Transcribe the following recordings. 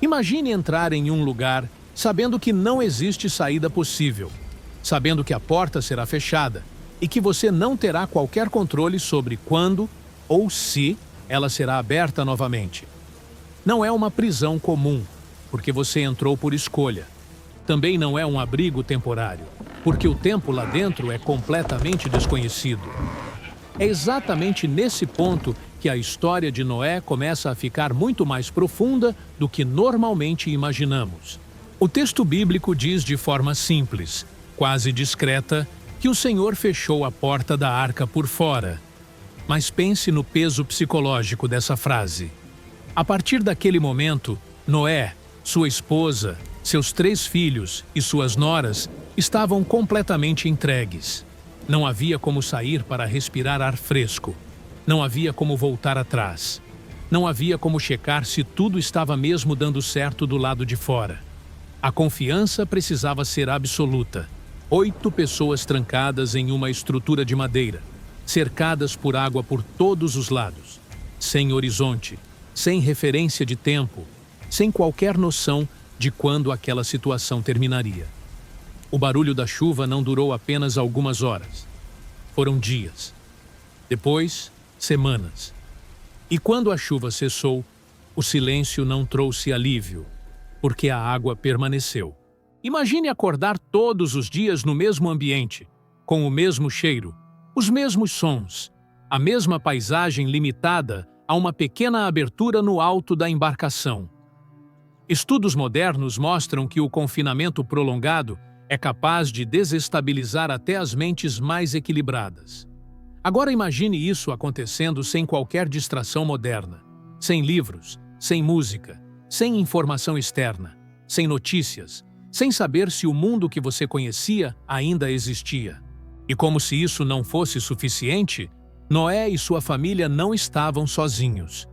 Imagine entrar em um lugar sabendo que não existe saída possível, sabendo que a porta será fechada e que você não terá qualquer controle sobre quando ou se ela será aberta novamente. Não é uma prisão comum, porque você entrou por escolha. Também não é um abrigo temporário, porque o tempo lá dentro é completamente desconhecido. É exatamente nesse ponto que a história de Noé começa a ficar muito mais profunda do que normalmente imaginamos. O texto bíblico diz de forma simples, quase discreta, que o Senhor fechou a porta da arca por fora. Mas pense no peso psicológico dessa frase. A partir daquele momento, Noé, sua esposa, seus 3 filhos e suas noras estavam completamente entregues. Não havia como sair para respirar ar fresco. Não havia como voltar atrás. Não havia como checar se tudo estava mesmo dando certo do lado de fora. A confiança precisava ser absoluta. 8 pessoas trancadas em uma estrutura de madeira, cercadas por água por todos os lados, sem horizonte, sem referência de tempo, sem qualquer noção de quando aquela situação terminaria. O barulho da chuva não durou apenas algumas horas. Foram dias. Depois, semanas. E quando a chuva cessou, o silêncio não trouxe alívio, porque a água permaneceu. Imagine acordar todos os dias no mesmo ambiente, com o mesmo cheiro, os mesmos sons, a mesma paisagem limitada a uma pequena abertura no alto da embarcação. Estudos modernos mostram que o confinamento prolongado é capaz de desestabilizar até as mentes mais equilibradas. Agora imagine isso acontecendo sem qualquer distração moderna, sem livros, sem música, sem informação externa, sem notícias, sem saber se o mundo que você conhecia ainda existia. E como se isso não fosse suficiente, Noé e sua família não estavam sozinhos.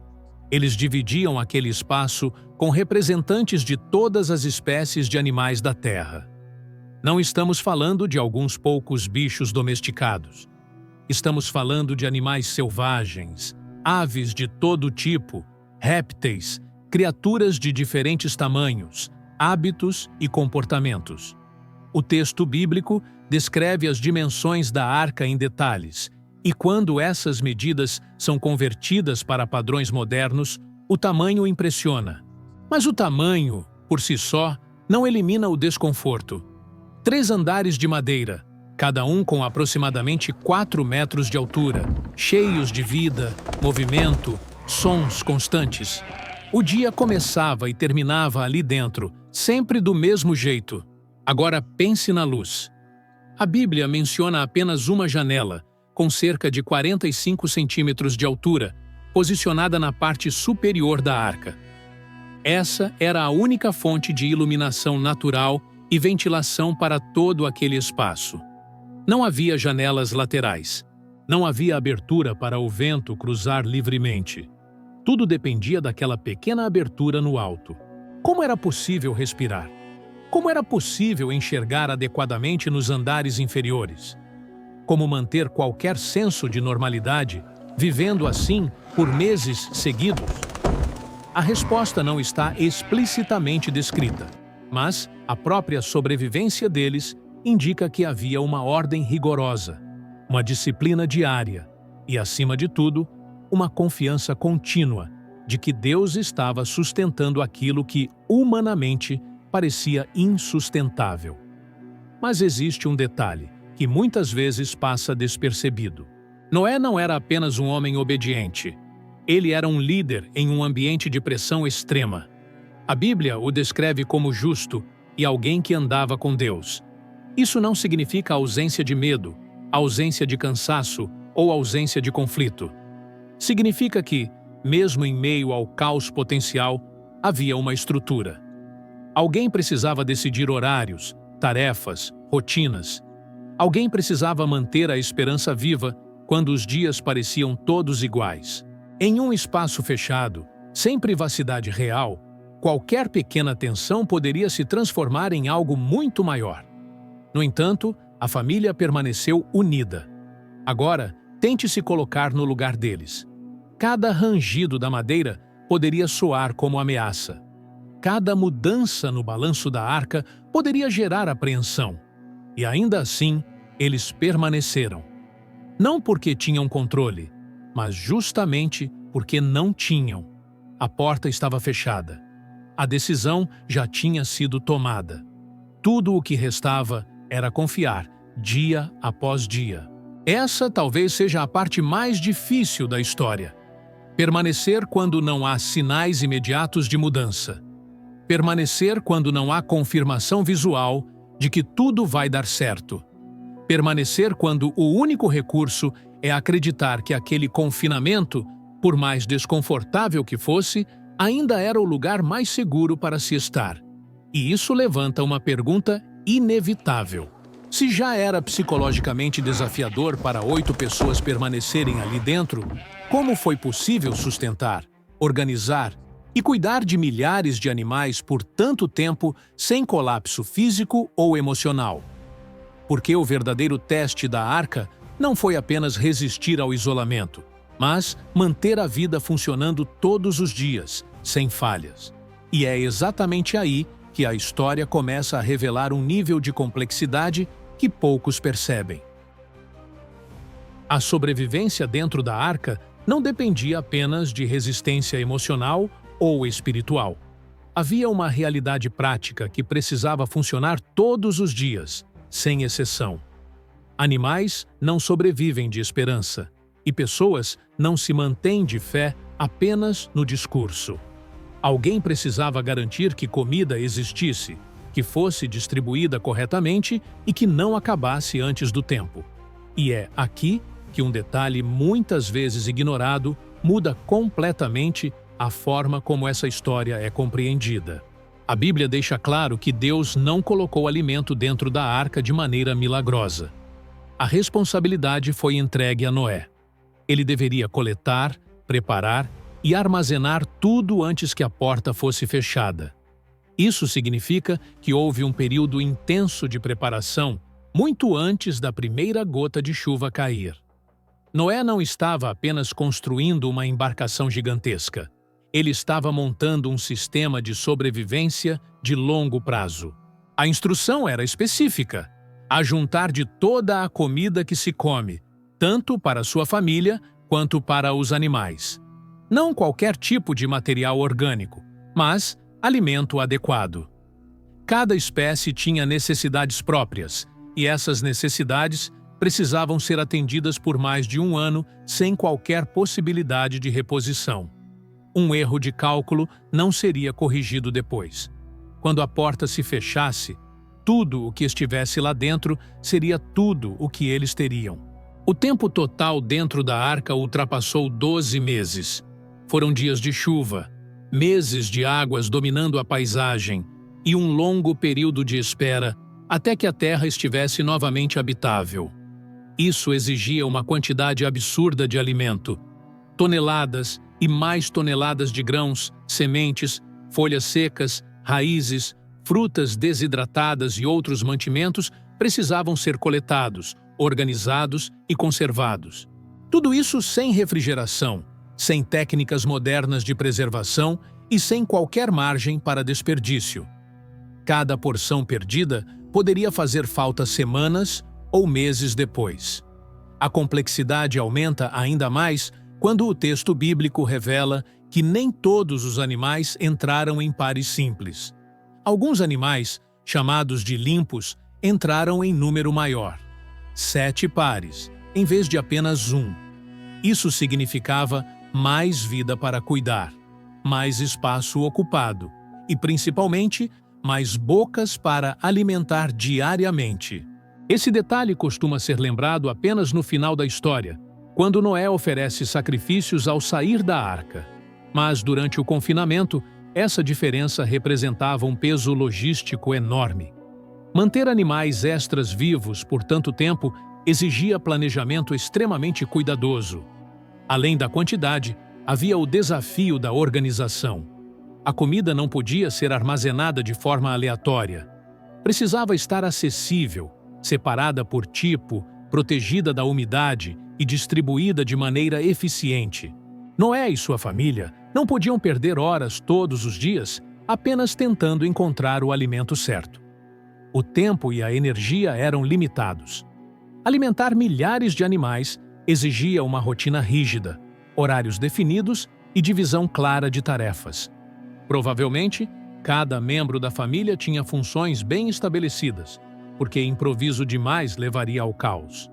Eles dividiam aquele espaço com representantes de todas as espécies de animais da terra. Não estamos falando de alguns poucos bichos domesticados. Estamos falando de animais selvagens, aves de todo tipo, répteis, criaturas de diferentes tamanhos, hábitos e comportamentos. O texto bíblico descreve as dimensões da arca em detalhes, e quando essas medidas são convertidas para padrões modernos, o tamanho impressiona. Mas o tamanho, por si só, não elimina o desconforto. 3 andares de madeira, cada um com aproximadamente 4 metros de altura, cheios de vida, movimento, sons constantes. O dia começava e terminava ali dentro, sempre do mesmo jeito. Agora pense na luz. A Bíblia menciona apenas uma janela, com cerca de 45 centímetros de altura, posicionada na parte superior da arca. Essa era a única fonte de iluminação natural e ventilação para todo aquele espaço. Não havia janelas laterais. Não havia abertura para o vento cruzar livremente. Tudo dependia daquela pequena abertura no alto. Como era possível respirar? Como era possível enxergar adequadamente nos andares inferiores? Como manter qualquer senso de normalidade, vivendo assim por meses seguidos? A resposta não está explicitamente descrita, mas a própria sobrevivência deles indica que havia uma ordem rigorosa, uma disciplina diária e, acima de tudo, uma confiança contínua de que Deus estava sustentando aquilo que, humanamente, parecia insustentável. Mas existe um detalhe que muitas vezes passa despercebido. Noé não era apenas um homem obediente. Ele era um líder em um ambiente de pressão extrema. A Bíblia o descreve como justo e alguém que andava com Deus. Isso não significa ausência de medo, ausência de cansaço ou ausência de conflito. Significa que, mesmo em meio ao caos potencial, havia uma estrutura. Alguém precisava decidir horários, tarefas, rotinas. Alguém precisava manter a esperança viva quando os dias pareciam todos iguais. Em um espaço fechado, sem privacidade real, qualquer pequena tensão poderia se transformar em algo muito maior. No entanto, a família permaneceu unida. Agora, tente se colocar no lugar deles. Cada rangido da madeira poderia soar como ameaça. cada mudança no balanço da arca poderia gerar apreensão. E ainda assim, eles permaneceram. Não porque tinham controle, mas justamente porque não tinham. A porta estava fechada. A decisão já tinha sido tomada. Tudo o que restava era confiar, dia após dia. Essa talvez seja a parte mais difícil da história. Permanecer quando não há sinais imediatos de mudança. Permanecer quando não há confirmação visual de que tudo vai dar certo. Permanecer quando o único recurso é acreditar que aquele confinamento, por mais desconfortável que fosse, ainda era o lugar mais seguro para se estar. E isso levanta uma pergunta inevitável. Se já era psicologicamente desafiador para 8 pessoas permanecerem ali dentro, como foi possível sustentar, organizar e cuidar de milhares de animais por tanto tempo sem colapso físico ou emocional? Porque o verdadeiro teste da arca não foi apenas resistir ao isolamento, mas manter a vida funcionando todos os dias, sem falhas. E é exatamente aí que a história começa a revelar um nível de complexidade que poucos percebem. A sobrevivência dentro da arca não dependia apenas de resistência emocional ou espiritual. Havia uma realidade prática que precisava funcionar todos os dias, sem exceção. Animais não sobrevivem de esperança, e pessoas não se mantêm de fé apenas no discurso. Alguém precisava garantir que comida existisse, que fosse distribuída corretamente e que não acabasse antes do tempo. E é aqui que um detalhe muitas vezes ignorado muda completamente a forma como essa história é compreendida. A Bíblia deixa claro que Deus não colocou alimento dentro da arca de maneira milagrosa. A responsabilidade foi entregue a Noé. Ele deveria coletar, preparar e armazenar tudo antes que a porta fosse fechada. Isso significa que houve um período intenso de preparação muito antes da primeira gota de chuva cair. Noé não estava apenas construindo uma embarcação gigantesca. Ele estava montando um sistema de sobrevivência de longo prazo. A instrução era específica: ajuntar de toda a comida que se come, tanto para sua família quanto para os animais. Não qualquer tipo de material orgânico, mas alimento adequado. Cada espécie tinha necessidades próprias, e essas necessidades precisavam ser atendidas por mais de um ano sem qualquer possibilidade de reposição. Um erro de cálculo não seria corrigido depois. Quando a porta se fechasse, tudo o que estivesse lá dentro seria tudo o que eles teriam. O tempo total dentro da arca ultrapassou 12 meses. Foram dias de chuva, meses de águas dominando a paisagem e um longo período de espera até que a terra estivesse novamente habitável. Isso exigia uma quantidade absurda de alimento. Toneladas e mais toneladas de grãos, sementes, folhas secas, raízes, frutas desidratadas e outros mantimentos precisavam ser coletados, organizados e conservados. Tudo isso sem refrigeração, sem técnicas modernas de preservação e sem qualquer margem para desperdício. Cada porção perdida poderia fazer falta semanas ou meses depois. A complexidade aumenta ainda mais quando o texto bíblico revela que nem todos os animais entraram em pares simples. Alguns animais, chamados de limpos, entraram em número maior, 7 pares, em vez de apenas 1. Isso significava mais vida para cuidar, mais espaço ocupado e, principalmente, mais bocas para alimentar diariamente. Esse detalhe costuma ser lembrado apenas no final da história, quando Noé oferece sacrifícios ao sair da arca. Mas, durante o confinamento, essa diferença representava um peso logístico enorme. Manter animais extras vivos por tanto tempo exigia planejamento extremamente cuidadoso. Além da quantidade, havia o desafio da organização. A comida não podia ser armazenada de forma aleatória. Precisava estar acessível, separada por tipo, protegida da umidade e distribuída de maneira eficiente. Noé e sua família não podiam perder horas todos os dias apenas tentando encontrar o alimento certo. O tempo e a energia eram limitados. Alimentar milhares de animais exigia uma rotina rígida, horários definidos e divisão clara de tarefas. Provavelmente, cada membro da família tinha funções bem estabelecidas, porque improviso demais levaria ao caos.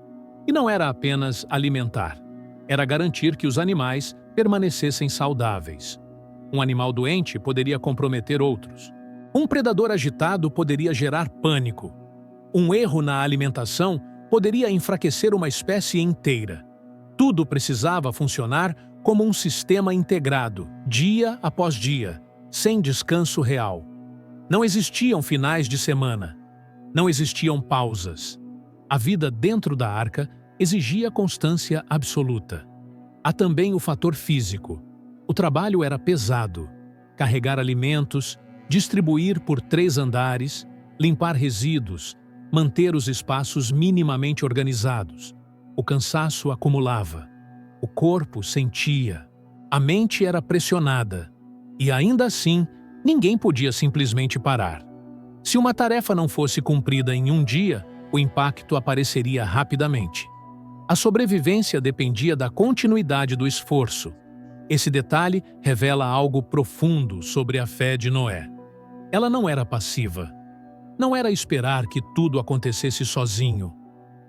E não era apenas alimentar, era garantir que os animais permanecessem saudáveis. Um animal doente poderia comprometer outros. Um predador agitado poderia gerar pânico. Um erro na alimentação poderia enfraquecer uma espécie inteira. Tudo precisava funcionar como um sistema integrado, dia após dia, sem descanso real. Não existiam finais de semana. Não existiam pausas. A vida dentro da arca exigia constância absoluta. Há também o fator físico. O trabalho era pesado. Carregar alimentos, distribuir por 3 andares, limpar resíduos, manter os espaços minimamente organizados. O cansaço acumulava. O corpo sentia. A mente era pressionada. E ainda assim, ninguém podia simplesmente parar. Se uma tarefa não fosse cumprida em um dia, o impacto apareceria rapidamente. A sobrevivência dependia da continuidade do esforço. Esse detalhe revela algo profundo sobre a fé de Noé. Ela não era passiva. Não era esperar que tudo acontecesse sozinho.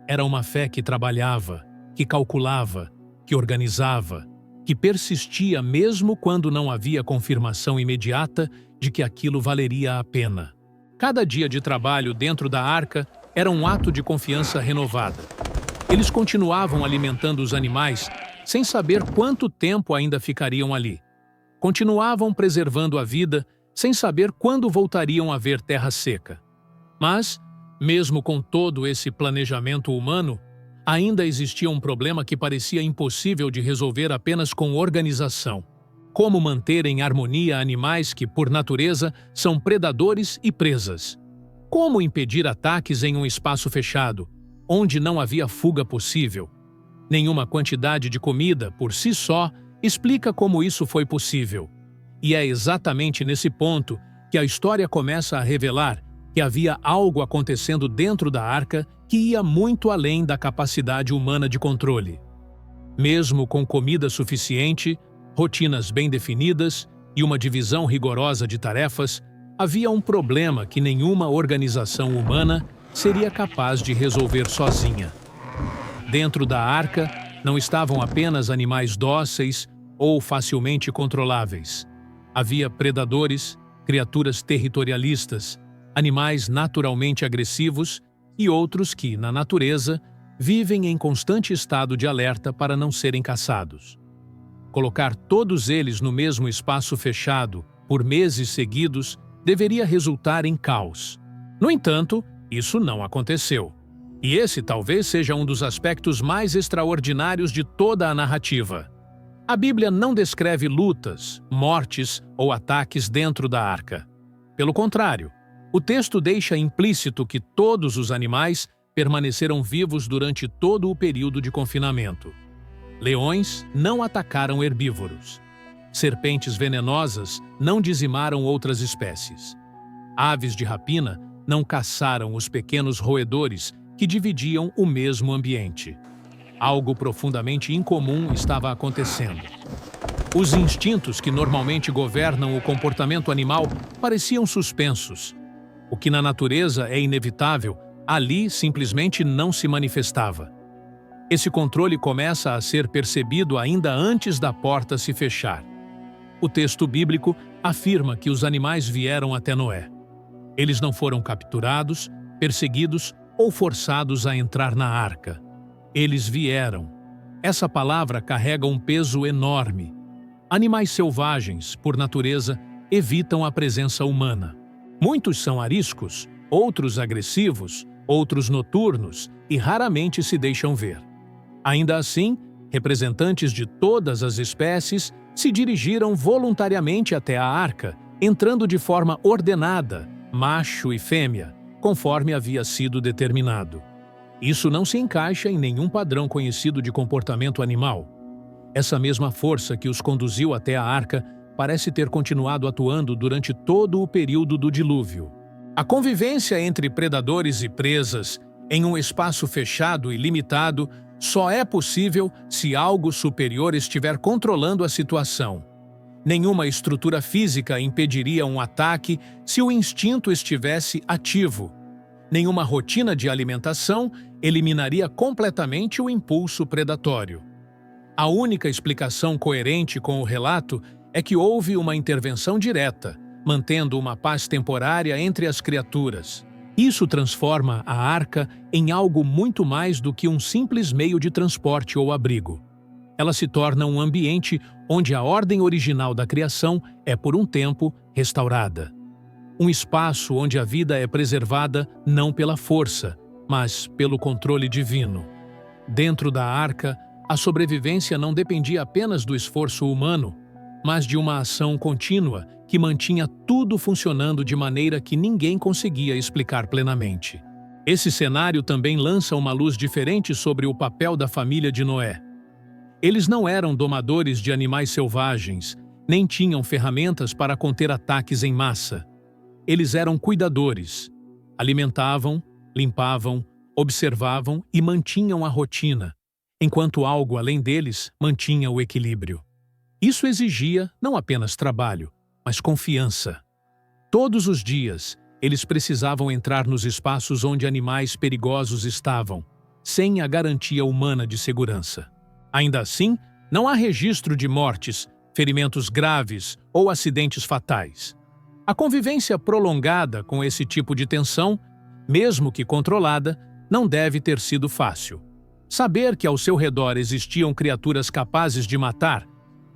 Era uma fé que trabalhava, que calculava, que organizava, que persistia mesmo quando não havia confirmação imediata de que aquilo valeria a pena. Cada dia de trabalho dentro da arca era um ato de confiança renovada. Eles continuavam alimentando os animais sem saber quanto tempo ainda ficariam ali. Continuavam preservando a vida sem saber quando voltariam a ver terra seca. Mas, mesmo com todo esse planejamento humano, ainda existia um problema que parecia impossível de resolver apenas com organização. Como manter em harmonia animais que, por natureza, são predadores e presas? Como impedir ataques em um espaço fechado, onde não havia fuga possível? Nenhuma quantidade de comida, por si só, explica como isso foi possível. E é exatamente nesse ponto que a história começa a revelar que havia algo acontecendo dentro da arca que ia muito além da capacidade humana de controle. Mesmo com comida suficiente, rotinas bem definidas e uma divisão rigorosa de tarefas, havia um problema que nenhuma organização humana seria capaz de resolver sozinha. Dentro da arca não estavam apenas animais dóceis ou facilmente controláveis. Havia predadores, criaturas territorialistas, animais naturalmente agressivos e outros que, na natureza, vivem em constante estado de alerta para não serem caçados. Colocar todos eles no mesmo espaço fechado por meses seguidos deveria resultar em caos. No entanto, isso não aconteceu. E esse talvez seja um dos aspectos mais extraordinários de toda a narrativa. A Bíblia não descreve lutas, mortes ou ataques dentro da arca. Pelo contrário, o texto deixa implícito que todos os animais permaneceram vivos durante todo o período de confinamento. Leões não atacaram herbívoros. Serpentes venenosas não dizimaram outras espécies. Aves de rapina não caçaram os pequenos roedores que dividiam o mesmo ambiente. Algo profundamente incomum estava acontecendo. Os instintos que normalmente governam o comportamento animal pareciam suspensos. O que na natureza é inevitável, ali simplesmente não se manifestava. Esse controle começa a ser percebido ainda antes da porta se fechar. O texto bíblico afirma que os animais vieram até Noé. Eles não foram capturados, perseguidos ou forçados a entrar na arca. Eles vieram. Essa palavra carrega um peso enorme. Animais selvagens, por natureza, evitam a presença humana. Muitos são ariscos, outros agressivos, outros noturnos e raramente se deixam ver. Ainda assim, representantes de todas as espécies se dirigiram voluntariamente até a arca, entrando de forma ordenada, macho e fêmea, conforme havia sido determinado. Isso não se encaixa em nenhum padrão conhecido de comportamento animal. Essa mesma força que os conduziu até a arca parece ter continuado atuando durante todo o período do dilúvio. A convivência entre predadores e presas, em um espaço fechado e limitado, só é possível se algo superior estiver controlando a situação. Nenhuma estrutura física impediria um ataque se o instinto estivesse ativo. Nenhuma rotina de alimentação eliminaria completamente o impulso predatório. A única explicação coerente com o relato é que houve uma intervenção direta, mantendo uma paz temporária entre as criaturas. Isso transforma a arca em algo muito mais do que um simples meio de transporte ou abrigo. Ela se torna um ambiente onde a ordem original da criação é, por um tempo, restaurada. Um espaço onde a vida é preservada não pela força, mas pelo controle divino. Dentro da arca, a sobrevivência não dependia apenas do esforço humano, mas de uma ação contínua que mantinha tudo funcionando de maneira que ninguém conseguia explicar plenamente. Esse cenário também lança uma luz diferente sobre o papel da família de Noé. Eles não eram domadores de animais selvagens, nem tinham ferramentas para conter ataques em massa. Eles eram cuidadores. Alimentavam, limpavam, observavam e mantinham a rotina, enquanto algo além deles mantinha o equilíbrio. Isso exigia não apenas trabalho, mas confiança. Todos os dias, eles precisavam entrar nos espaços onde animais perigosos estavam, sem a garantia humana de segurança. Ainda assim, não há registro de mortes, ferimentos graves ou acidentes fatais. A convivência prolongada com esse tipo de tensão, mesmo que controlada, não deve ter sido fácil. Saber que ao seu redor existiam criaturas capazes de matar,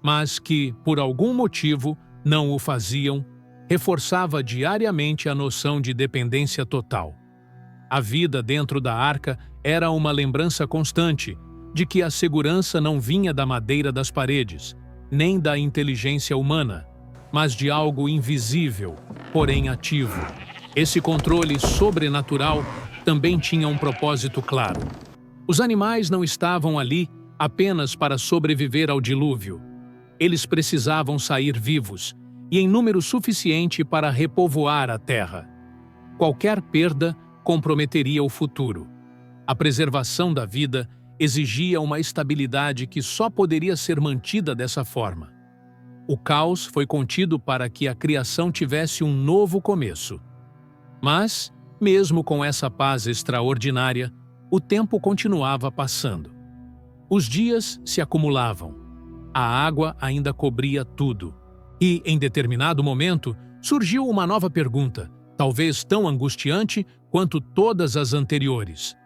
mas que, por algum motivo, não o faziam, reforçava diariamente a noção de dependência total. A vida dentro da arca era uma lembrança constante de que a segurança não vinha da madeira das paredes, nem da inteligência humana, mas de algo invisível, porém ativo. Esse controle sobrenatural também tinha um propósito claro. Os animais não estavam ali apenas para sobreviver ao dilúvio. Eles precisavam sair vivos e em número suficiente para repovoar a terra. Qualquer perda comprometeria o futuro. A preservação da vida exigia uma estabilidade que só poderia ser mantida dessa forma. O caos foi contido para que a criação tivesse um novo começo. Mas, mesmo com essa paz extraordinária, o tempo continuava passando. Os dias se acumulavam. A água ainda cobria tudo. E, em determinado momento, surgiu uma nova pergunta, talvez tão angustiante quanto todas as anteriores.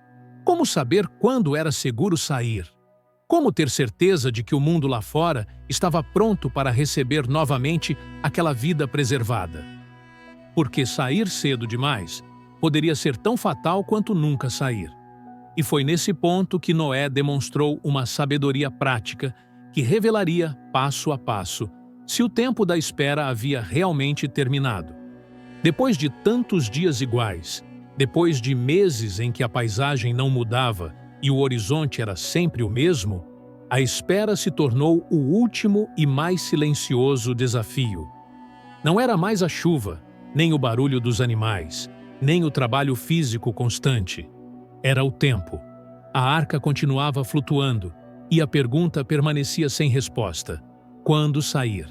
Como saber quando era seguro sair? Como ter certeza de que o mundo lá fora estava pronto para receber novamente aquela vida preservada? Porque sair cedo demais poderia ser tão fatal quanto nunca sair. E foi nesse ponto que Noé demonstrou uma sabedoria prática que revelaria, passo a passo, se o tempo da espera havia realmente terminado. Depois de tantos dias iguais, depois de meses em que a paisagem não mudava e o horizonte era sempre o mesmo, a espera se tornou o último e mais silencioso desafio. Não era mais a chuva, nem o barulho dos animais, nem o trabalho físico constante. Era o tempo. A arca continuava flutuando e a pergunta permanecia sem resposta. Quando sair?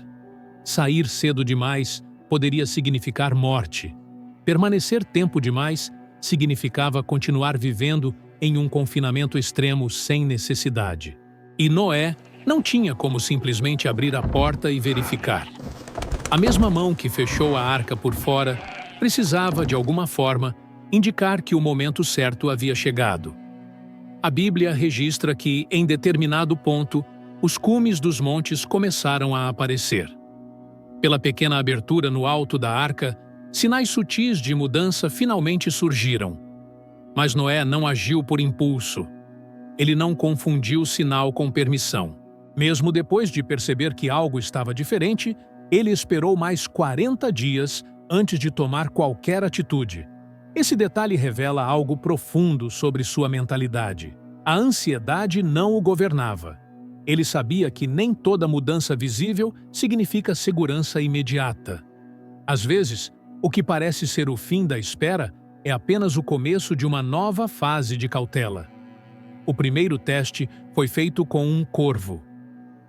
Sair cedo demais poderia significar morte. Permanecer tempo demais significava continuar vivendo em um confinamento extremo sem necessidade. E Noé não tinha como simplesmente abrir a porta e verificar. A mesma mão que fechou a arca por fora precisava, de alguma forma, indicar que o momento certo havia chegado. A Bíblia registra que, em determinado ponto, os cumes dos montes começaram a aparecer. Pela pequena abertura no alto da arca, sinais sutis de mudança finalmente surgiram. Mas Noé não agiu por impulso. Ele não confundiu sinal com permissão. Mesmo depois de perceber que algo estava diferente, ele esperou mais 40 dias antes de tomar qualquer atitude. Esse detalhe revela algo profundo sobre sua mentalidade. A ansiedade não o governava. Ele sabia que nem toda mudança visível significa segurança imediata. Às vezes, o que parece ser o fim da espera é apenas o começo de uma nova fase de cautela. O primeiro teste foi feito com um corvo.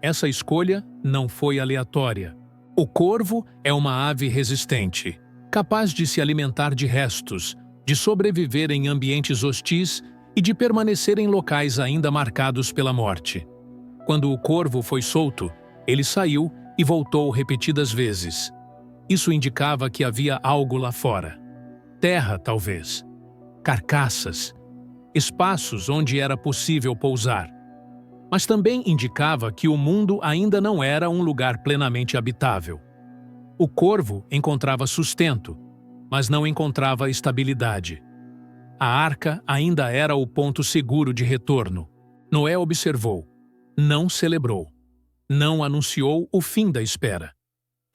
Essa escolha não foi aleatória. O corvo é uma ave resistente, capaz de se alimentar de restos, de sobreviver em ambientes hostis e de permanecer em locais ainda marcados pela morte. Quando o corvo foi solto, ele saiu e voltou repetidas vezes. Isso indicava que havia algo lá fora. Terra, talvez. Carcaças. Espaços onde era possível pousar. Mas também indicava que o mundo ainda não era um lugar plenamente habitável. O corvo encontrava sustento, mas não encontrava estabilidade. A arca ainda era o ponto seguro de retorno. Noé observou, não celebrou, não anunciou o fim da espera.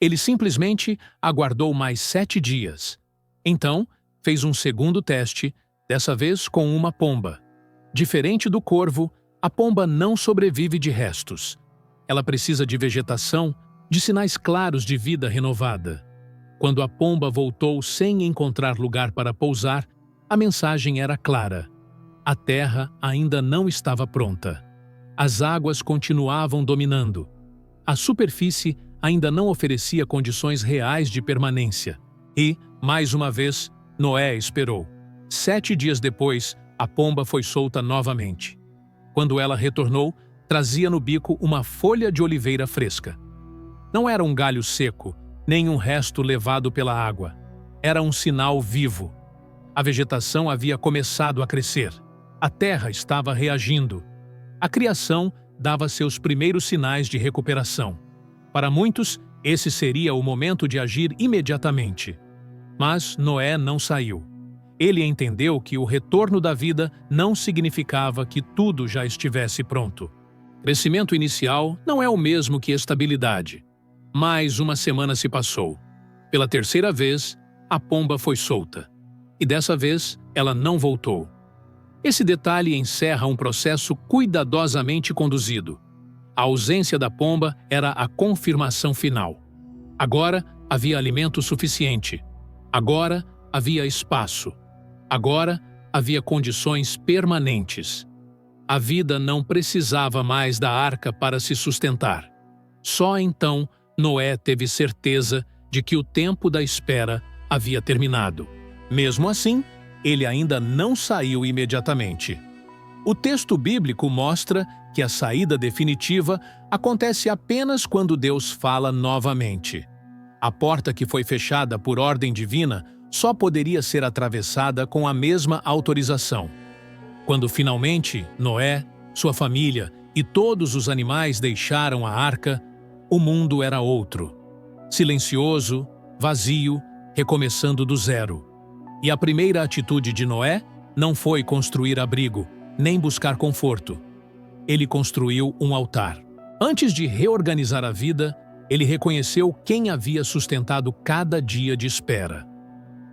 Ele simplesmente aguardou mais 7 dias. Então, fez um segundo teste, dessa vez com uma pomba. Diferente do corvo, a pomba não sobrevive de restos. Ela precisa de vegetação, de sinais claros de vida renovada. Quando a pomba voltou sem encontrar lugar para pousar, a mensagem era clara. A terra ainda não estava pronta. As águas continuavam dominando. A superfície ainda não oferecia condições reais de permanência. E, mais uma vez, Noé esperou. 7 dias depois, a pomba foi solta novamente. Quando ela retornou, trazia no bico uma folha de oliveira fresca. Não era um galho seco, nem um resto levado pela água. Era um sinal vivo. A vegetação havia começado a crescer. A terra estava reagindo. A criação dava seus primeiros sinais de recuperação. Para muitos, esse seria o momento de agir imediatamente. Mas Noé não saiu. Ele entendeu que o retorno da vida não significava que tudo já estivesse pronto. Crescimento inicial não é o mesmo que estabilidade. Mais uma semana se passou. Pela terceira vez, a pomba foi solta. E dessa vez, ela não voltou. Esse detalhe encerra um processo cuidadosamente conduzido. A ausência da pomba era a confirmação final. Agora havia alimento suficiente. Agora havia espaço. Agora havia condições permanentes. A vida não precisava mais da arca para se sustentar. Só então Noé teve certeza de que o tempo da espera havia terminado. Mesmo assim, ele ainda não saiu imediatamente. O texto bíblico mostra que a saída definitiva acontece apenas quando Deus fala novamente. A porta que foi fechada por ordem divina só poderia ser atravessada com a mesma autorização. Quando finalmente Noé, sua família e todos os animais deixaram a arca, o mundo era outro. Silencioso, vazio, recomeçando do zero. E a primeira atitude de Noé não foi construir abrigo, nem buscar conforto. Ele construiu um altar. Antes de reorganizar a vida, ele reconheceu quem havia sustentado cada dia de espera.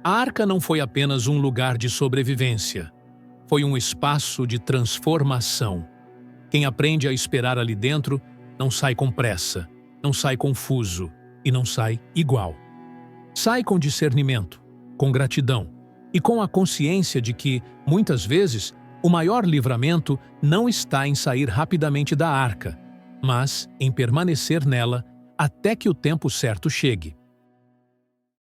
A arca não foi apenas um lugar de sobrevivência. Foi um espaço de transformação. Quem aprende a esperar ali dentro não sai com pressa, não sai confuso e não sai igual. Sai com discernimento, com gratidão e com a consciência de que, muitas vezes, o maior livramento não está em sair rapidamente da arca, mas em permanecer nela até que o tempo certo chegue.